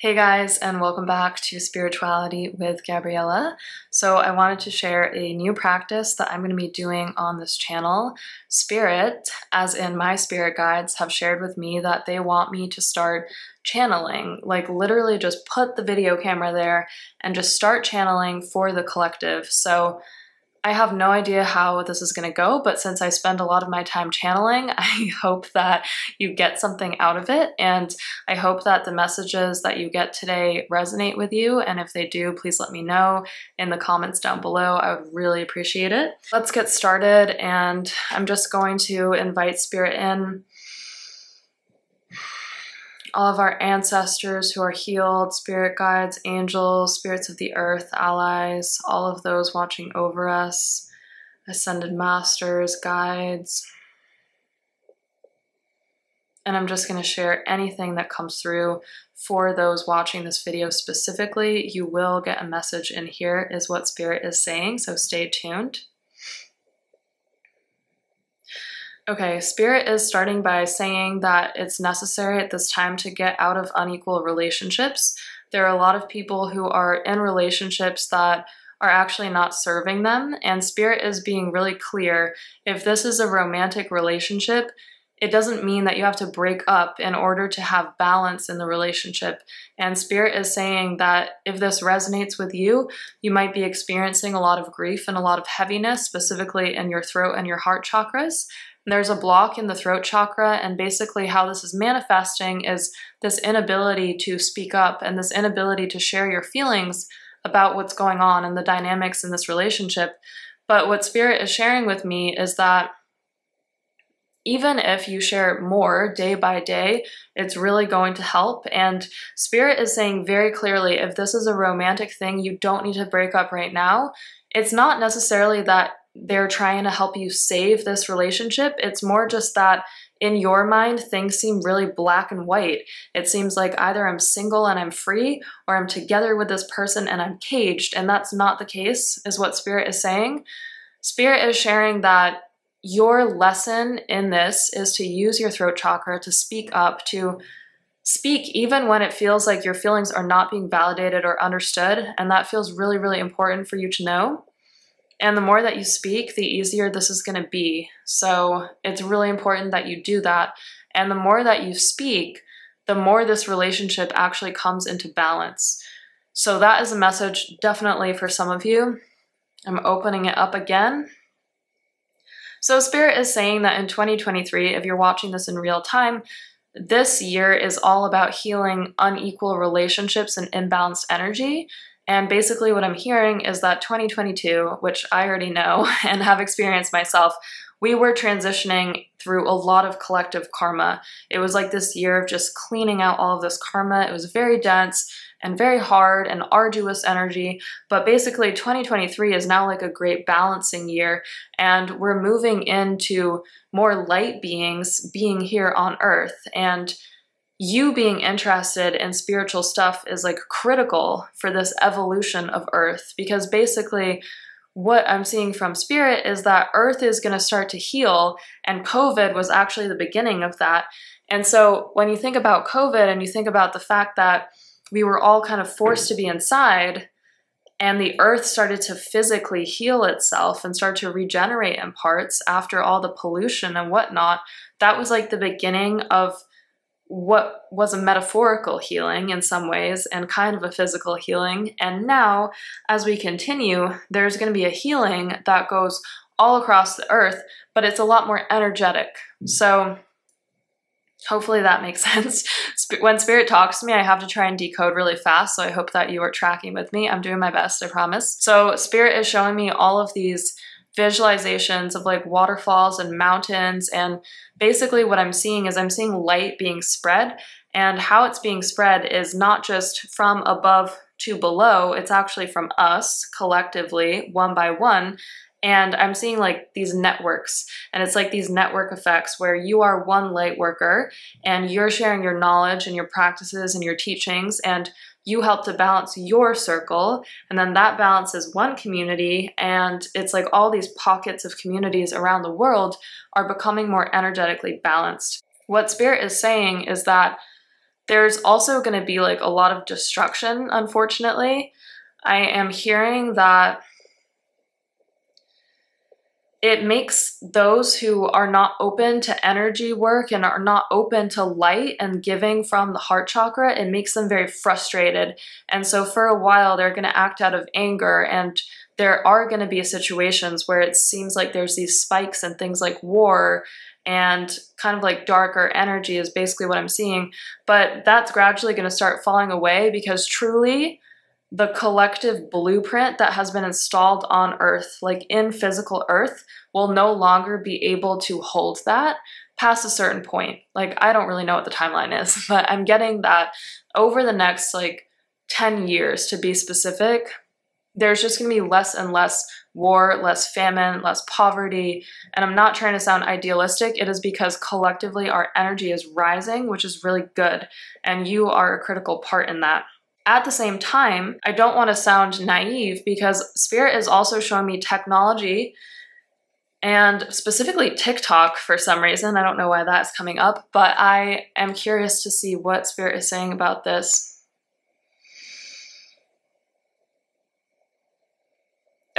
Hey guys, and welcome back to Spirituality with Gabriella. So I wanted to share a new practice that I'm going to be doing on this channel. Spirit, as in my spirit guides, have shared with me that they want me to start channeling, like literally just put the video camera there and just start channeling for the collective. So I have no idea how this is going to go, but since I spend a lot of my time channeling, I hope that you get something out of it, and I hope that the messages that you get today resonate with you, and if they do, please let me know in the comments down below. I would really appreciate it. Let's get started, and I'm just going to invite Spirit in. All of our ancestors who are healed, spirit guides, angels, spirits of the earth, allies, all of those watching over us, ascended masters, guides. And I'm just going to share anything that comes through for those watching this video specifically. You will get a message in here is what Spirit is saying, so stay tuned. Okay, Spirit is starting by saying that it's necessary at this time to get out of unequal relationships. There are a lot of people who are in relationships that are actually not serving them, and Spirit is being really clear. If this is a romantic relationship, it doesn't mean that you have to break up in order to have balance in the relationship. And Spirit is saying that if this resonates with you, you might be experiencing a lot of grief and a lot of heaviness, specifically in your throat and your heart chakras. There's a block in the throat chakra, and basically how this is manifesting is this inability to speak up and this inability to share your feelings about what's going on and the dynamics in this relationship. But what Spirit is sharing with me is that even if you share more day by day, it's really going to help. And Spirit is saying very clearly, if this is a romantic thing, you don't need to break up right now. It's not necessarily that they're trying to help you save this relationship. It's more just that in your mind, things seem really black and white. It seems like either I'm single and I'm free, or I'm together with this person and I'm caged. And that's not the case, is what Spirit is saying. Spirit is sharing that your lesson in this is to use your throat chakra to speak up, to speak even when it feels like your feelings are not being validated or understood. And that feels really, really important for you to know. And the more that you speak, the easier this is going to be. So it's really important that you do that. And the more that you speak, the more this relationship actually comes into balance. So that is a message definitely for some of you. I'm opening it up again. So Spirit is saying that in 2023, if you're watching this in real time, this year is all about healing unequal relationships and imbalanced energy. And basically what I'm hearing is that 2022, which I already know and have experienced myself, we were transitioning through a lot of collective karma. It was like this year of just cleaning out all of this karma. It was very dense and very hard and arduous energy. But basically 2023 is now like a great balancing year, and we're moving into more light beings being here on Earth. And you being interested in spiritual stuff is like critical for this evolution of Earth, because basically what I'm seeing from Spirit is that Earth is going to start to heal, and COVID was actually the beginning of that. And so when you think about COVID and you think about the fact that we were all kind of forced to be inside, and the Earth started to physically heal itself and start to regenerate in parts after all the pollution and whatnot, that was like the beginning of what was a metaphorical healing in some ways and kind of a physical healing. And now, as we continue, there's going to be a healing that goes all across the earth, but it's a lot more energetic. So hopefully that makes sense. When Spirit talks to me, I have to try and decode really fast, so I hope that you are tracking with me. I'm doing my best, I promise. So Spirit is showing me all of these visualizations of like waterfalls and mountains, and basically what I'm seeing is I'm seeing light being spread, and how it's being spread is not just from above to below, it's actually from us collectively, one by one. And I'm seeing like these networks, and it's like these network effects where you are one light worker and you're sharing your knowledge and your practices and your teachings, and you help to balance your circle, and then that balances one community, and it's like all these pockets of communities around the world are becoming more energetically balanced. What Spirit is saying is that There's also going to be like a lot of destruction, unfortunately. I am hearing that it makes those who are not open to energy work and are not open to light and giving from the heart chakra, it makes them very frustrated. And so for a while, they're going to act out of anger, and there are going to be situations where it seems like there's these spikes and things like war and kind of like darker energy is basically what I'm seeing. But that's gradually going to start falling away, because truly, the collective blueprint that has been installed on Earth, like in physical Earth, will no longer be able to hold that past a certain point. Like, I don't really know what the timeline is, but I'm getting that over the next like 10 years, to be specific, there's just going to be less and less war, less famine, less poverty. And I'm not trying to sound idealistic. It is because collectively our energy is rising, which is really good. And you are a critical part in that. At the same time, I don't want to sound naive, because Spirit is also showing me technology, and specifically TikTok for some reason. I don't know why that's coming up, but I am curious to see what Spirit is saying about this.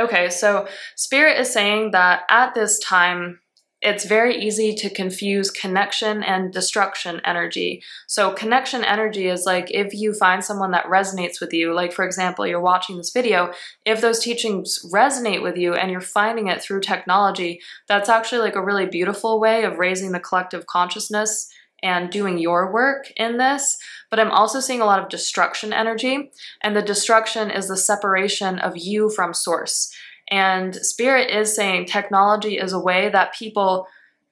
Okay, so Spirit is saying that at this time, it's very easy to confuse connection and destruction energy. So connection energy is like if you find someone that resonates with you, like for example, you're watching this video, if those teachings resonate with you and you're finding it through technology, that's actually like a really beautiful way of raising the collective consciousness and doing your work in this. But I'm also seeing a lot of destruction energy, and the destruction is the separation of you from source. And Spirit is saying technology is a way that people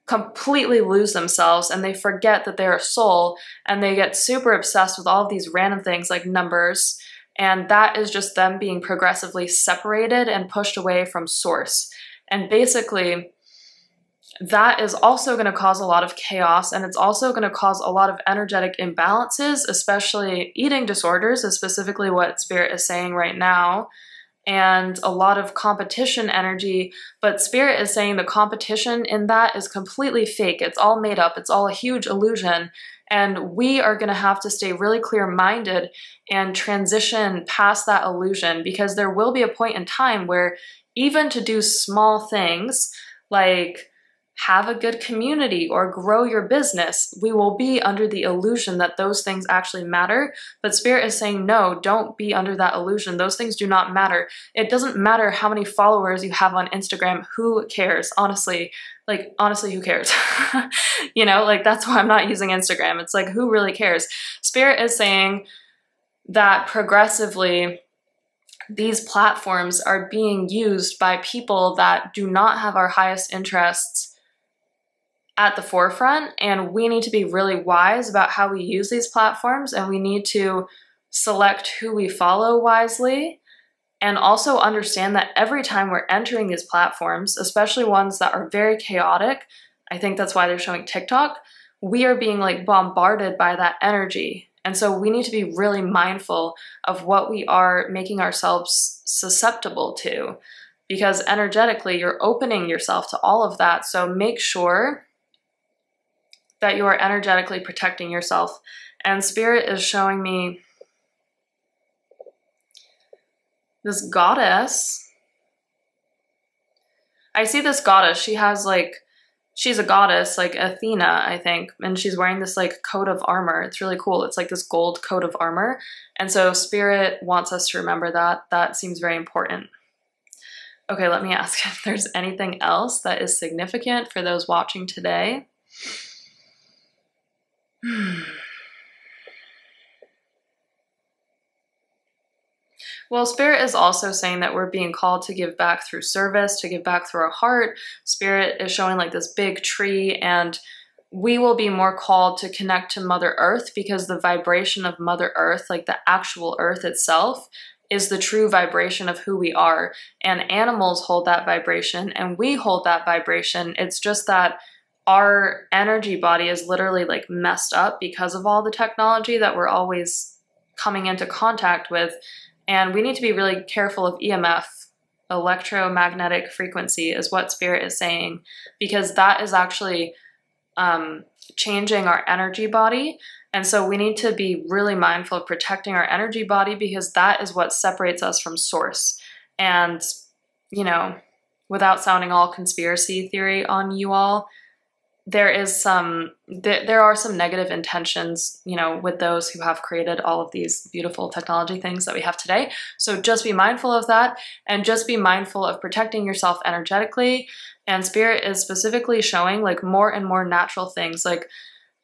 completely lose themselves, and they forget that they're a soul, and they get super obsessed with all of these random things like numbers, and that is just them being progressively separated and pushed away from source. And basically, that is also going to cause a lot of chaos, and it's also going to cause a lot of energetic imbalances, especially eating disorders is specifically what Spirit is saying right now, and a lot of competition energy. But Spirit is saying the competition in that is completely fake. It's all made up. It's all a huge illusion. And we are going to have to stay really clear-minded and transition past that illusion, because there will be a point in time where even to do small things like have a good community or grow your business, we will be under the illusion that those things actually matter. But Spirit is saying, no, don't be under that illusion. Those things do not matter. It doesn't matter how many followers you have on Instagram. Who cares? Honestly, like, honestly, who cares? You know, like, that's why I'm not using Instagram. It's like, who really cares? Spirit is saying that progressively, these platforms are being used by people that do not have our highest interests at the forefront, and we need to be really wise about how we use these platforms, and we need to select who we follow wisely, and also understand that every time we're entering these platforms, especially ones that are very chaotic, I think that's why they're showing TikTok, we are being like bombarded by that energy. And so we need to be really mindful of what we are making ourselves susceptible to, because energetically you're opening yourself to all of that. So make sure that you are energetically protecting yourself. And Spirit is showing me this goddess. I see this goddess. She has like, she's a goddess, like Athena, I think, and she's wearing this like coat of armor. It's really cool. It's like this gold coat of armor. And so Spirit wants us to remember that. That seems very important. Okay, let me ask if there's anything else that is significant for those watching today. Well, Spirit is also saying that we're being called to give back through service, to give back through our heart. Spirit is showing like this big tree, and we will be more called to connect to Mother Earth, because the vibration of Mother Earth, like the actual Earth itself, is the true vibration of who we are. And animals hold that vibration, and we hold that vibration. It's just that our energy body is literally like messed up because of all the technology that we're always coming into contact with. And we need to be really careful of EMF, electromagnetic frequency, is what Spirit is saying, because that is actually changing our energy body. And so we need to be really mindful of protecting our energy body, because that is what separates us from source. And, you know, without sounding all conspiracy theory on you all, there are some negative intentions, you know, with those who have created all of these beautiful technology things that we have today. So just be mindful of that, and just be mindful of protecting yourself energetically. And Spirit is specifically showing like more and more natural things, like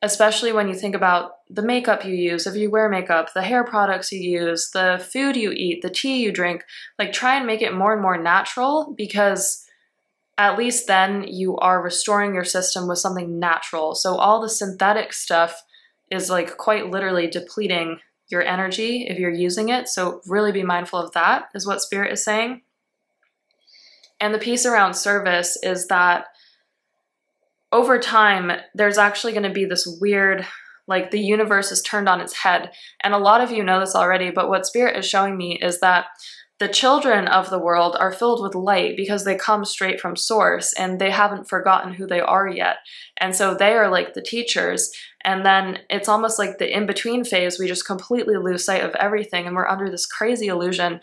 especially when you think about the makeup you use, if you wear makeup, the hair products you use, the food you eat, the tea you drink, like try and make it more and more natural, because at least then you are restoring your system with something natural. So all the synthetic stuff is like quite literally depleting your energy if you're using it. So really be mindful of that, is what Spirit is saying. And the piece around service is that over time, there's actually going to be this weird, like the universe is turned on its head. And a lot of you know this already, but what Spirit is showing me is that the children of the world are filled with light because they come straight from source and they haven't forgotten who they are yet. And so they are like the teachers. And then it's almost like the in-between phase, we just completely lose sight of everything and we're under this crazy illusion.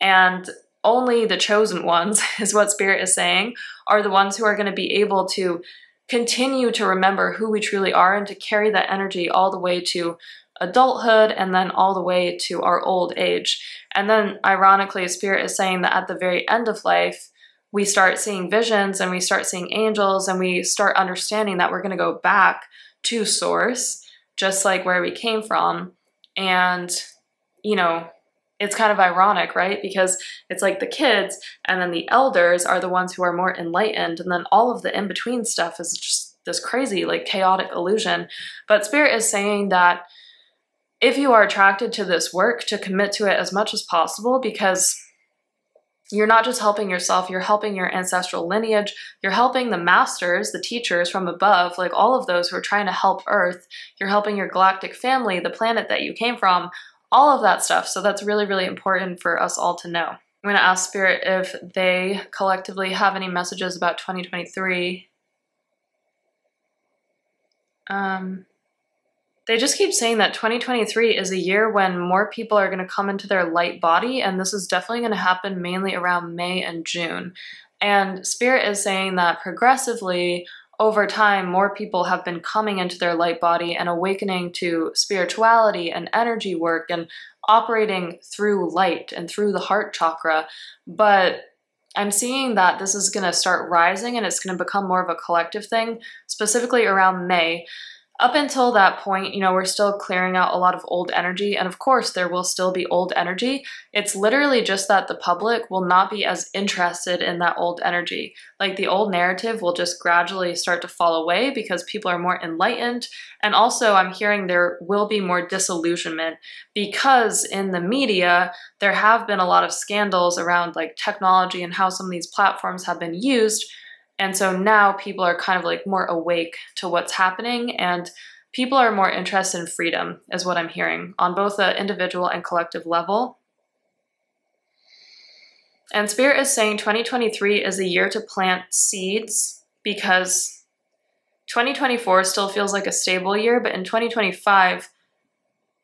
And only the chosen ones, is what Spirit is saying, are the ones who are going to be able to continue to remember who we truly are and to carry that energy all the way to adulthood and then all the way to our old age. And then ironically, Spirit is saying that at the very end of life, we start seeing visions and we start seeing angels and we start understanding that we're going to go back to source, just like where we came from. And, you know, it's kind of ironic, right? Because it's like the kids and then the elders are the ones who are more enlightened, and then all of the in-between stuff is just this crazy, like chaotic illusion. But Spirit is saying that if you are attracted to this work, to commit to it as much as possible, because you're not just helping yourself, you're helping your ancestral lineage, you're helping the masters, the teachers from above, like all of those who are trying to help Earth, you're helping your galactic family, the planet that you came from, all of that stuff. So that's really, really important for us all to know. I'm going to ask Spirit if they collectively have any messages about 2023. They just keep saying that 2023 is a year when more people are going to come into their light body, and this is definitely going to happen mainly around May and June. And Spirit is saying that progressively, over time, more people have been coming into their light body and awakening to spirituality and energy work and operating through light and through the heart chakra. But I'm seeing that this is going to start rising and it's going to become more of a collective thing, specifically around May. Up until that point, you know, we're still clearing out a lot of old energy, and of course there will still be old energy. It's literally just that the public will not be as interested in that old energy. Like the old narrative will just gradually start to fall away because people are more enlightened. And also I'm hearing there will be more disillusionment because in the media, there have been a lot of scandals around like technology and how some of these platforms have been used. And so now people are kind of like more awake to what's happening, and people are more interested in freedom, is what I'm hearing, on both the individual and collective level. And Spirit is saying 2023 is a year to plant seeds, because 2024 still feels like a stable year, but in 2025,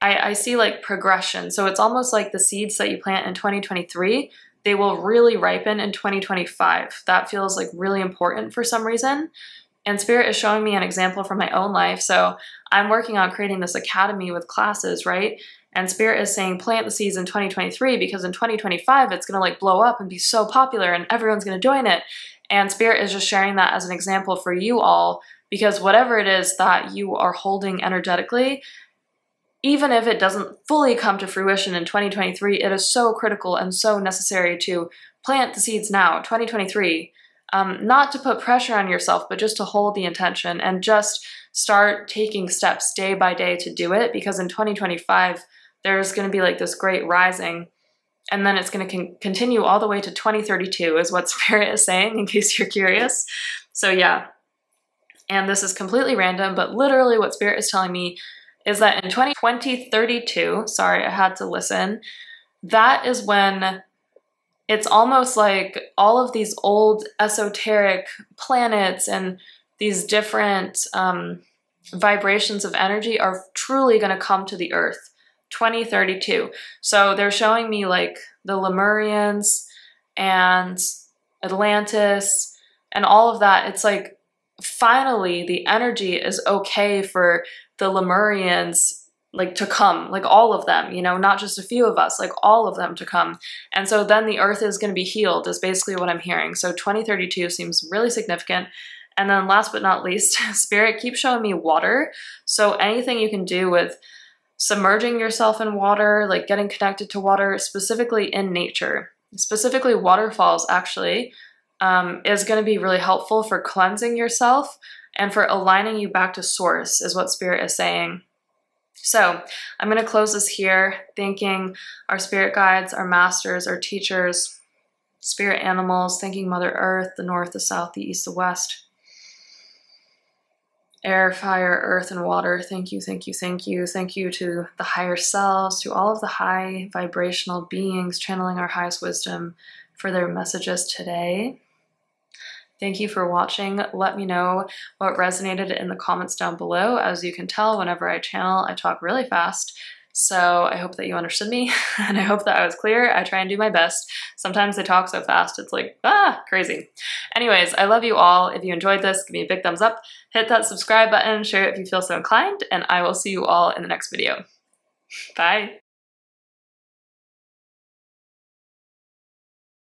I see like progression. So it's almost like the seeds that you plant in 2023, they will really ripen in 2025. That feels like really important for some reason. And Spirit is showing me an example from my own life. So I'm working on creating this academy with classes, right? And Spirit is saying plant the seeds in 2023 because in 2025, it's going to like blow up and be so popular and everyone's going to join it. And Spirit is just sharing that as an example for you all, because whatever it is that you are holding energetically, even if it doesn't fully come to fruition in 2023, it is so critical and so necessary to plant the seeds now, 2023. Not to put pressure on yourself, but just to hold the intention and just start taking steps day by day to do it, because in 2025, there's going to be like this great rising, and then it's going to continue all the way to 2032 is what Spirit is saying, in case you're curious. So yeah, and this is completely random, but literally what Spirit is telling me is that in 2032, sorry, I had to listen, that is when it's almost like all of these old esoteric planets and these different vibrations of energy are truly going to come to the earth. 2032. So they're showing me like the Lemurians and Atlantis and all of that. It's like finally the energy is okay for the Lemurians like to come, like all of them, you know, not just a few of us, like all of them to come. And so then the earth is going to be healed is basically what I'm hearing. So 2032 seems really significant. And then last but not least, Spirit keeps showing me water. So anything you can do with submerging yourself in water, like getting connected to water, specifically in nature, specifically waterfalls actually, is going to be really helpful for cleansing yourself and for aligning you back to source is what Spirit is saying. So I'm going to close this here, thanking our spirit guides, our masters, our teachers, spirit animals, thanking Mother Earth, the north, the south, the east, the west, air, fire, earth, and water. Thank you, thank you, thank you. Thank you to the higher selves, to all of the high vibrational beings channeling our highest wisdom for their messages today. Thank you for watching. Let me know what resonated in the comments down below. As you can tell, whenever I channel, I talk really fast. So I hope that you understood me and I hope that I was clear. I try and do my best. Sometimes I talk so fast, it's like, crazy. Anyways, I love you all. If you enjoyed this, give me a big thumbs up, hit that subscribe button, share it if you feel so inclined, and I will see you all in the next video. Bye.